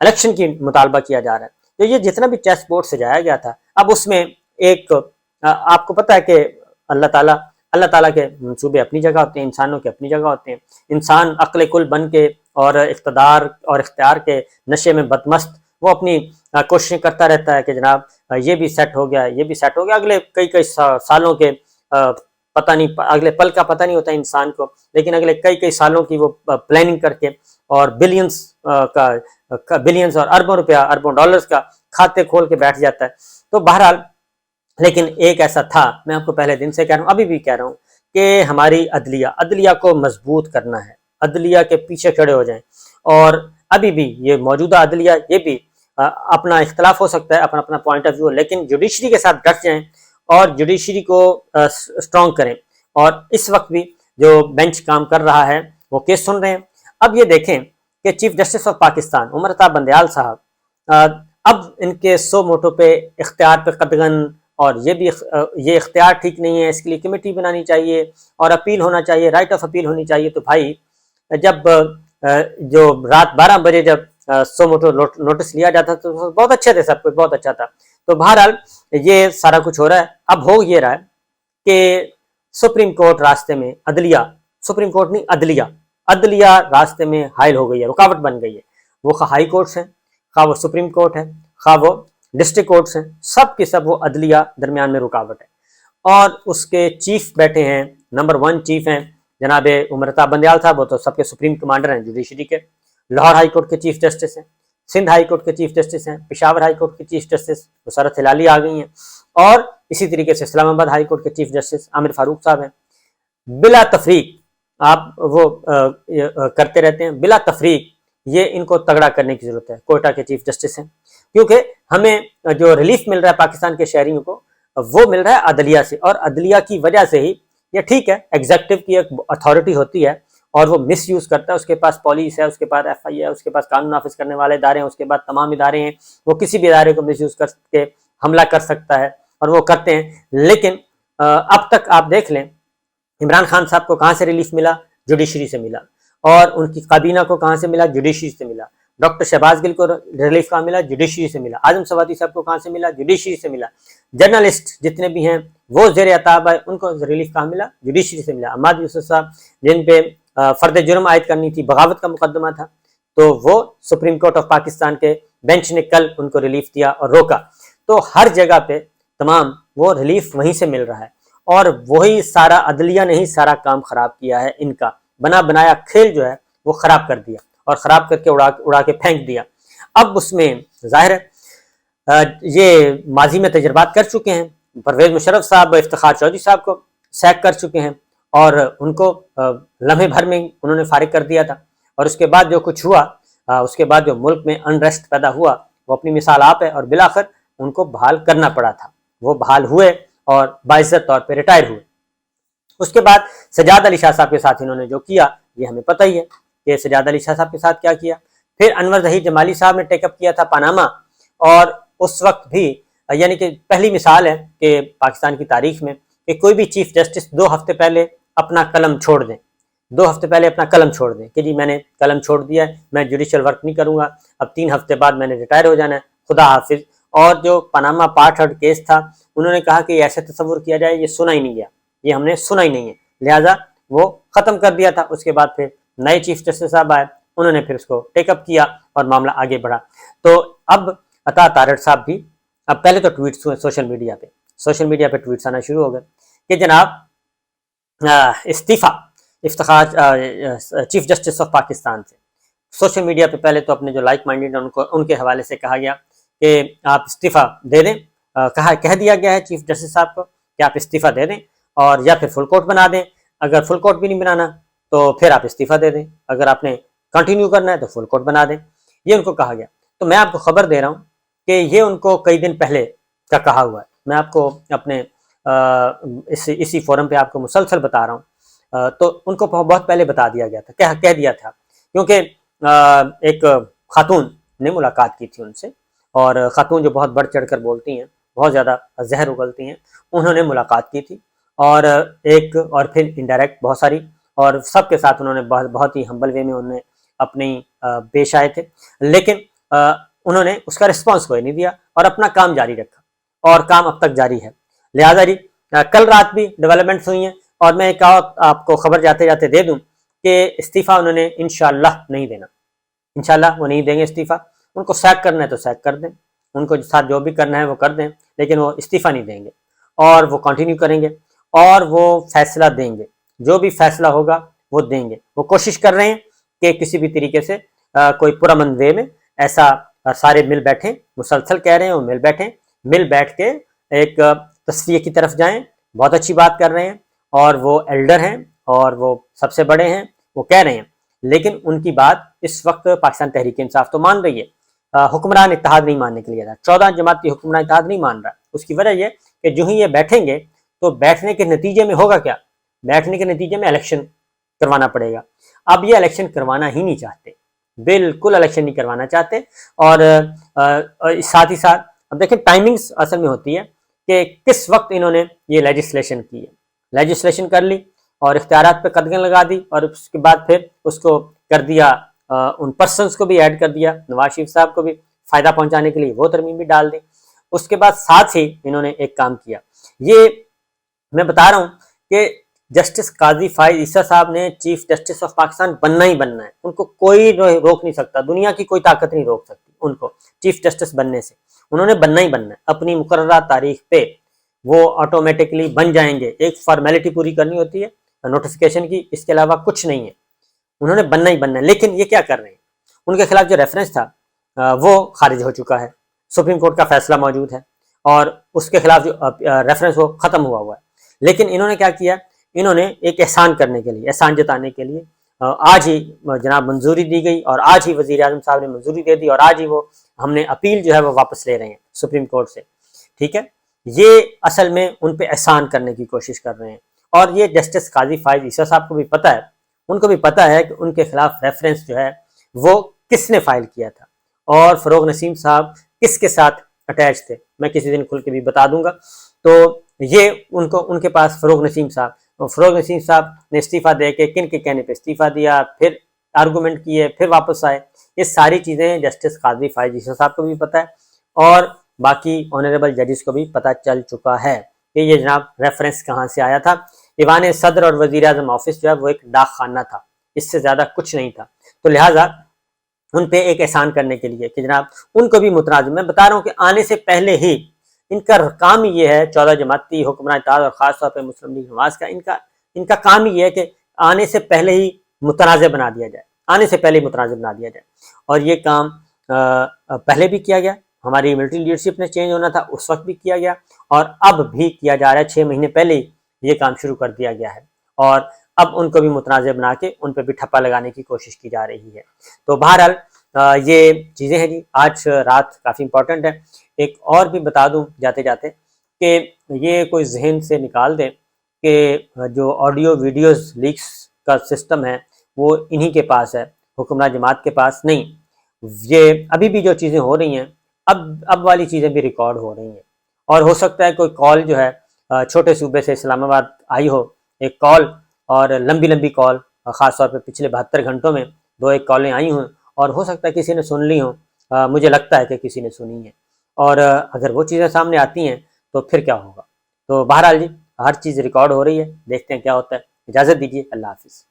Election کی مطالبہ کیا جا رہا ہے. تو یہ جتنا بھی چیس بورڈ سجایا گیا تھا، اب اس میں ایک آپ کو پتہ ہے کہ اللہ تعالیٰ کے منصوبے اپنی جگہ ہوتے ہیں، انسانوں کے اپنی جگہ ہوتے ہیں. انسان عقل کل بن کے اور اقتدار اور اختیار کے نشے میں بدمست وہ اپنی کوششیں کرتا رہتا ہے کہ جناب یہ بھی سیٹ ہو گیا، یہ بھی سیٹ ہو گیا. اگلے کئی سالوں کے پتہ نہیں، اگلے پل کا پتہ نہیں ہوتا انسان کو، لیکن اگلے کئی سالوں کی وہ پلاننگ کر کے اور بلینز اور اربوں روپیہ، اربوں ڈالرز کا کھاتے کھول کے بیٹھ جاتا ہے. تو بہرحال لیکن ایک ایسا تھا، میں آپ کو پہلے دن سے کہہ رہا ہوں، ابھی بھی کہہ رہا ہوں کہ ہماری عدلیہ کو مضبوط کرنا ہے، عدلیہ کے پیچھے کھڑے ہو جائیں. اور ابھی بھی یہ موجودہ عدلیہ یہ بھی اپنا اختلاف ہو سکتا ہے، اپنا پوائنٹ آف ویو، لیکن جوڈیشری کے ساتھ ڈٹ جائیں اور جوڈیشری کو اسٹرانگ کریں. اور اس وقت بھی جو بینچ کام کر رہا ہے وہ کیس سن رہے ہیں. اب یہ دیکھیں کہ chief justice of Pakistan Umar Ata Bandial صاحب اب ان کے سو موٹو پہ اختیار پہ قدغن، اور یہ اختیار ٹھیک نہیں ہے، اس کے لیے کمیٹی بنانی چاہیے اور اپیل ہونا چاہیے، رائٹ آف اپیل ہونی چاہیے. تو بھائی جب جو رات 12 بجے جب سو موٹو نوٹس لیا جاتا تو بہت اچھا تھا، سب کچھ بہت اچھا تھا. تو بہرحال یہ سارا کچھ ہو رہا ہے. اب ہو یہ رہا ہے کہ سپریم کورٹ راستے میں، سپریم کورٹ نہیں عدلیہ راستے میں حائل ہو گئی ہے، رکاوٹ بن گئی ہے. وہ ہائی کورٹس ہیں، خواہ وہ سپریم کورٹ ہے، خواہ وہ ڈسٹرکٹ کورٹس ہیں، سب کے سب وہ عدلیہ درمیان میں رکاوٹ ہے. اور اس کے چیف بیٹھے ہیں، نمبر 1 چیف ہیں جناب عمر عطا بندیال صاحب، وہ تو سب کے سپریم کمانڈر ہیں جوڈیشری کے. لاہور ہائی کورٹ کے چیف جسٹس ہیں، سندھ ہائی کورٹ کے چیف جسٹس ہیں، پشاور ہائی کورٹ کے چیف جسٹس مسرت ہلالی آ گئی ہیں، اور اسی طریقے سے اسلام آباد ہائی کورٹ کے چیف جسٹس عامر فاروق صاحب ہیں. بلا تفریق آپ وہ کرتے رہتے ہیں، بلا تفریق یہ ان کو تگڑا کرنے کی ضرورت ہے. کوئٹہ کے چیف جسٹس ہیں، کیونکہ ہمیں جو ریلیف مل رہا ہے پاکستان کے شہریوں کو وہ مل رہا ہے عدلیہ سے، اور عدلیہ کی وجہ سے ہی یہ ٹھیک ہے ایگزیکٹو کی ایک اتھارٹی ہوتی ہے اور وہ مس یوز کرتا ہے، اس کے پاس پولیس ہے، اس کے پاس ایف آئی ہے، اس کے پاس قانون نافذ کرنے والے ادارے ہیں، اس کے بعد تمام ادارے ہیں، وہ کسی بھی ادارے کو مس یوز کر کے حملہ کر سکتا ہے اور وہ کرتے ہیں. لیکن اب تک آپ دیکھ لیں عمران خان صاحب کو کہاں سے ریلیف ملا؟ جوڈیشری سے ملا. اور ان کی کابینہ کو کہاں سے ملا؟ جوڈیشری سے ملا. ڈاکٹر شہباز گل کو ریلیف کہاں ملا؟ جوڈیشری سے ملا. اعظم سوادی صاحب کو کہاں سے ملا؟ جوڈیشری سے ملا. جرنلسٹ جتنے بھی ہیں وہ زیر عتاب ہے، ان کو ریلیف کہاں ملا؟ جوڈیشری سے ملا. عماد یوسف صاحب جن پہ فرد جرم عائد کرنی تھی، بغاوت کا مقدمہ تھا، تو وہ سپریم کورٹ آف پاکستان کے بینچ نے کل ان کو ریلیف دیا اور روکا. تو ہر جگہ پہ تمام وہ ریلیف وہیں سے مل رہا ہے، اور وہی سارا عدلیہ نے ہی سارا کام خراب کیا ہے. ان کا بنایا کھیل جو ہے وہ خراب کر دیا اور خراب کر کے اڑا کے پھینک دیا. اب اس میں ظاہر ہے یہ ماضی میں تجربات کر چکے ہیں. پرویز مشرف صاحب افتخار چودھری صاحب کو سیک کر چکے ہیں اور ان کو لمحے بھر میں انہوں نے فارغ کر دیا تھا. اور اس کے بعد جو کچھ ہوا، اس کے بعد جو ملک میں انریسٹ پیدا ہوا وہ اپنی مثال آپ ہے، اور بالآخر ان کو بحال کرنا پڑا تھا. وہ بحال ہوئے اور باعزت طور پہ ریٹائر ہوئے. اس کے بعد سجاد علی شاہ صاحب کے ساتھ انہوں نے جو کیا یہ ہمیں پتہ ہی ہے کہ سجاد علی شاہ صاحب کے ساتھ کیا کیا. پھر انور ظہیر جمالی صاحب نے ٹیک اپ کیا تھا پاناما، اور اس وقت بھی یعنی کہ پہلی مثال ہے کہ پاکستان کی تاریخ میں کہ کوئی بھی چیف جسٹس 2 ہفتے پہلے اپنا قلم چھوڑ دیں، 2 ہفتے پہلے اپنا قلم چھوڑ دیں کہ جی میں نے قلم چھوڑ دیا ہے، میں جوڈیشل ورک نہیں کروں گا، اب 3 ہفتے بعد میں نے ریٹائر ہو جانا ہے، خدا حافظ. اور جو پاناما پارٹ 3 کیس تھا انہوں نے کہا کہ ایسے تصور کیا جائے یہ سنا ہی نہیں گیا، یہ ہم نے سنا ہی نہیں ہے، لہٰذا وہ ختم کر دیا تھا. اس کے بعد پھر نئے چیف جسٹس صاحب آئے، انہوں نے پھر اس کو ٹیک اپ کیا اور معاملہ آگے بڑھا. تو اب عطا تارڑ صاحب بھی اب پہلے تو ٹویٹس ہوئے سوشل میڈیا پہ ٹویٹس آنا شروع ہو گئے کہ جناب استعفیٰ Iftikhar chief justice of Pakistan سے. سوشل میڈیا پہ پہلے تو اپنے جو لائک مائنڈیڈ ان کے حوالے سے کہا گیا کہ آپ استعفیٰ دے دیں، کہہ دیا گیا ہے چیف جسٹس صاحب کو کہ آپ استعفیٰ دے دیں اور یا پھر فل کورٹ بنا دیں. اگر فل کورٹ بھی نہیں بنانا تو پھر آپ استعفیٰ دے دیں، اگر آپ نے کنٹینیو کرنا ہے تو فل کورٹ بنا دیں، یہ ان کو کہا گیا. تو میں آپ کو خبر دے رہا ہوں کہ یہ ان کو کئی دن پہلے کا کہا ہوا ہے. میں آپ کو اپنے اسی فورم پہ آپ کو مسلسل بتا رہا ہوں. تو ان کو بہت پہلے بتا دیا گیا تھا، کہہ دیا تھا، کیونکہ ایک خاتون نے ملاقات کی تھی ان سے، اور خاتون جو بہت بڑھ چڑھ کر بولتی ہیں، بہت زیادہ زہر اگلتی ہیں، انہوں نے ملاقات کی تھی، اور اور پھر انڈائریکٹ بہت ساری، اور سب کے ساتھ انہوں نے بہت ہی ہمبل وے میں انہوں نے اپنی پیش آئے تھے. لیکن انہوں نے اس کا رسپانس کوئی نہیں دیا اور اپنا کام جاری رکھا، اور کام اب تک جاری ہے۔ لہٰذا جی کل رات بھی ڈیولپمنٹس ہوئی ہیں، اور میں ایک آپ کو خبر جاتے جاتے دے دوں کہ استعفیٰ انہوں نے انشاءاللہ نہیں دینا، انشاءاللہ وہ نہیں دیں گے استعفیٰ۔ ان کو سیک کرنا ہے تو سیک کر دیں، ان کو ساتھ جو بھی کرنا ہے وہ کر دیں، لیکن وہ استعفیٰ نہیں دیں گے، اور وہ کنٹینیو کریں گے، اور وہ فیصلہ دیں گے، جو بھی فیصلہ ہوگا وہ دیں گے۔ وہ کوشش کر رہے ہیں کہ کسی بھی طریقے سے کوئی پرامن وے میں ایسا سارے مل بیٹھیں، مسلسل کہہ رہے ہیں وہ مل بیٹھ کے ایک تصفیہ کی طرف جائیں۔ بہت اچھی بات کر رہے ہیں، اور وہ ایلڈر ہیں اور وہ سب سے بڑے ہیں، وہ کہہ رہے ہیں، لیکن ان کی بات اس وقت پاکستان تحریک انصاف تو مان رہی ہے، حکمران اتحاد نہیں ماننے کے لیے تھا، 14 جماعتی حکمران اتحاد نہیں مان رہا۔ اس کی وجہ یہ کہ جو ہی یہ بیٹھیں گے تو بیٹھنے کے نتیجے میں ہوگا کیا؟ بیٹھنے کے نتیجے میں الیکشن کروانا پڑے گا۔ اب یہ الیکشن کروانا ہی نہیں چاہتے، بالکل الیکشن نہیں کروانا چاہتے، اور ساتھ ہی ساتھ اب دیکھیں ٹائمنگز اصل میں ہوتی ہے کہ کس وقت انہوں نے یہ لیجسلیشن کی ہے۔ لیجسلیشن کر لی اور اختیارات پہ قدغن لگا دی، اور اس کے بعد پھر اس کو کر دیا، ان پرسنز کو بھی ایڈ کر دیا، نواز شریف صاحب کو بھی فائدہ پہنچانے کے لیے وہ ترمیم بھی ڈال دی۔ اس کے بعد ساتھ ہی انہوں نے ایک کام کیا، یہ میں بتا رہا ہوں کہ جسٹس قاضی فائز عیسیٰ صاحب نے چیف جسٹس آف پاکستان بننا ہی بننا ہے، ان کو کوئی روک نہیں سکتا، دنیا کی کوئی طاقت نہیں روک سکتی ان کو چیف جسٹس بننے سے، انہوں نے بننا ہی بننا ہے۔ اپنی مقررہ تاریخ پہ وہ آٹومیٹکلی بن جائیں گے، ایک فارمیلٹی پوری کرنی ہوتی ہے نوٹیفیکیشن کی، اس کے علاوہ کچھ نہیں ہے، انہوں نے بننا ہی بننا ہے۔ لیکن یہ کیا کر رہے ہیں؟ ان کے خلاف جو ریفرنس تھا وہ خارج ہو چکا ہے، سپریم کورٹ کا فیصلہ موجود ہے، اور اس کے خلاف جو ریفرنس وہ ختم ہوا ہے۔ لیکن انہوں نے کیا کیا؟ انہوں نے ایک احسان کرنے کے لیے، احسان جتانے کے لیے آج ہی جناب منظوری دی گئی، اور آج ہی وزیر اعظم صاحب نے منظوری دے دی، اور آج ہی وہ ہم نے اپیل جو ہے وہ واپس لے رہے ہیں سپریم کورٹ سے، ٹھیک ہے۔ یہ اصل میں ان پہ احسان کرنے کی کوشش کر رہے ہیں، اور یہ جسٹس قاضی فائز عیسیٰ صاحب کو بھی پتہ ہے، ان کو بھی پتہ ہے کہ ان کے خلاف ریفرنس جو ہے وہ کس نے فائل کیا تھا، اور فروغ نسیم صاحب کس کے ساتھ اٹیچ تھے، میں کسی دن کھل کے بھی بتا دوں گا۔ تو یہ ان کے پاس فروغ نسیم صاحب نے استعفیٰ دے کے کن کے کہنے پہ استعفیٰ دیا، پھر آرگومنٹ کیے، پھر واپس آئے، یہ ساری چیزیں جسٹس قاضی فائز عیسیٰ صاحب کو بھی پتہ ہے، اور باقی آنریبل ججز کو بھی پتہ چل چکا ہے کہ یہ جناب ریفرنس کہاں سے آیا تھا۔ ایوان صدر اور وزیر اعظم آفس جو ہے وہ ایک ڈاک خانہ تھا، اس سے زیادہ کچھ نہیں تھا۔ تو لہٰذا ان پہ ایک احسان کرنے کے لیے کہ جناب ان کو بھی متنازع، میں بتا رہا ہوں کہ آنے سے پہلے ہی ان کا کام ہی یہ ہے، 14 جماعتی حکمران اتحاد اور خاص طور پہ مسلم لیگ نواز کا ان کا کام ہی یہ ہے کہ آنے سے پہلے ہی متنازع بنا دیا جائے، آنے سے پہلے ہی متنازع بنا دیا جائے، اور یہ کام پہلے بھی کیا گیا، ہماری ملٹری لیڈرشپ نے چینج ہونا تھا اس وقت بھی کیا گیا، اور اب بھی کیا جا رہا ہے، 6 مہینے پہلے ہی یہ کام شروع کر دیا گیا ہے، اور اب ان کو بھی متنازع بنا کے ان پہ بھی ٹھپا لگانے کی کوشش کی جا رہی ہے۔ تو بہرحال یہ چیزیں ہیں جی، آج رات کافی امپورٹنٹ ہے۔ ایک اور بھی بتا دوں جاتے جاتے کہ یہ کوئی ذہن سے نکال دیں کہ جو آڈیو ویڈیوز لیکس کا سسٹم ہے وہ انہی کے پاس ہے، حکمراں جماعت کے پاس نہیں۔ یہ ابھی بھی جو چیزیں ہو رہی ہیں، اب والی چیزیں بھی ریکارڈ ہو رہی ہیں، اور ہو سکتا ہے کوئی کال جو ہے چھوٹے صوبے سے اسلام آباد آئی ہو، ایک کال، اور لمبی کال، خاص طور پہ پچھلے 72 گھنٹوں میں 2-1 کالیں آئی ہوں، اور ہو سکتا ہے کسی نے سن لی ہوں، مجھے لگتا ہے کہ کسی نے سنی ہے، اور اگر وہ چیزیں سامنے آتی ہیں تو پھر کیا ہوگا۔ تو بہرحال جی ہر چیز ریکارڈ ہو رہی ہے، دیکھتے ہیں کیا ہوتا ہے۔ اجازت دیجیے، اللہ حافظ۔